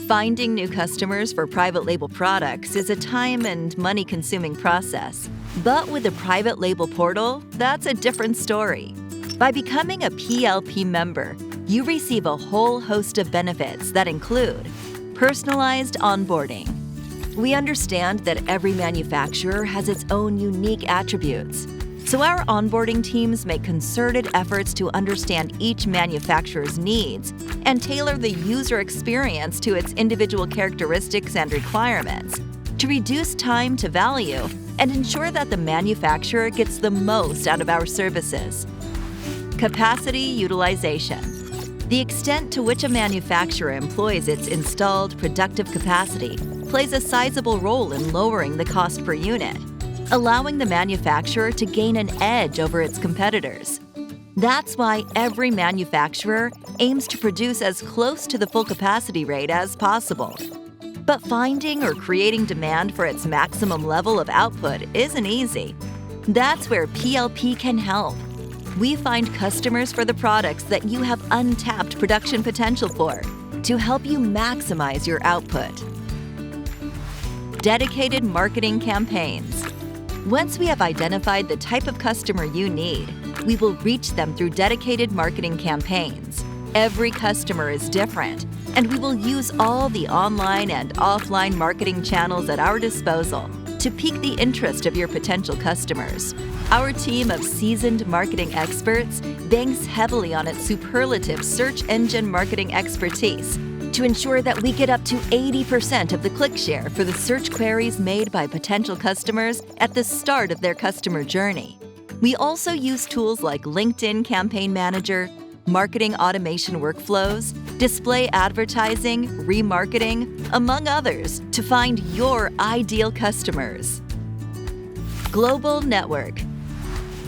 Finding new customers for private label products is a time and money-consuming process. But with the private label portal, that's a different story. By becoming a PLP member, you receive a whole host of benefits that include personalized onboarding. We understand that every manufacturer has its own unique attributes. So our onboarding teams make concerted efforts to understand each manufacturer's needs and tailor the user experience to its individual characteristics and requirements to reduce time to value and ensure that the manufacturer gets the most out of our services. Capacity utilization. The extent to which a manufacturer employs its installed productive capacity plays a sizable role in lowering the cost per unit, allowing the manufacturer to gain an edge over its competitors. That's why every manufacturer aims to produce as close to the full capacity rate as possible. But finding or creating demand for its maximum level of output isn't easy. That's where PLP can help. We find customers for the products that you have untapped production potential for to help you maximize your output. Dedicated marketing campaigns. Once we have identified the type of customer you need, we will reach them through dedicated marketing campaigns. Every customer is different, and we will use all the online and offline marketing channels at our disposal to pique the interest of your potential customers. Our team of seasoned marketing experts banks heavily on its superlative search engine marketing expertise to ensure that we get up to 80% of the click share for the search queries made by potential customers at the start of their customer journey. We also use tools like LinkedIn Campaign Manager, marketing automation workflows, display advertising, remarketing, among others, to find your ideal customers. Global network.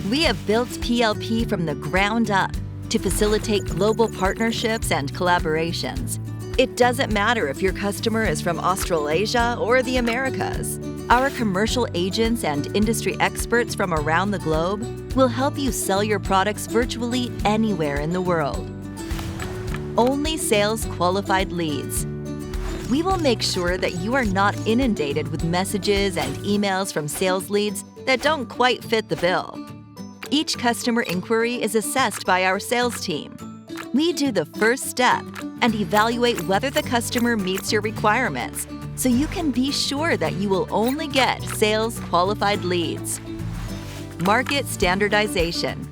We have built PLP from the ground up to facilitate global partnerships and collaborations. It doesn't matter if your customer is from Australasia or the Americas. Our commercial agents and industry experts from around the globe will help you sell your products virtually anywhere in the world. Only sales qualified leads. We will make sure that you are not inundated with messages and emails from sales leads that don't quite fit the bill. Each customer inquiry is assessed by our sales team. We do the first step and evaluate whether the customer meets your requirements, so you can be sure that you will only get sales qualified leads. Market standardization.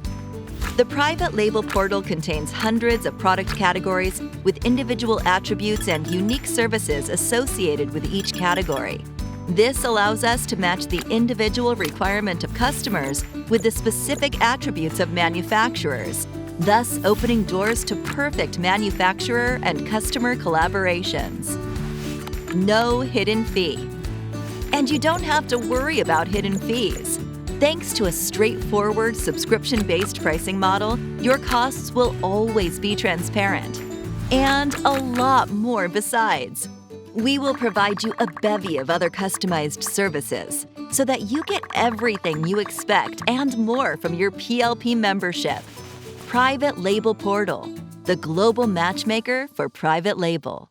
The private label portal contains hundreds of product categories with individual attributes and unique services associated with each category. This allows us to match the individual requirement of customers with the specific attributes of manufacturers, thus opening doors to perfect manufacturer and customer collaborations. No hidden fee. And you don't have to worry about hidden fees. Thanks to a straightforward subscription-based pricing model, your costs will always be transparent. And a lot more besides. We will provide you a bevy of other customized services so that you get everything you expect and more from your PLP membership. Private Label Portal, the global matchmaker for private label.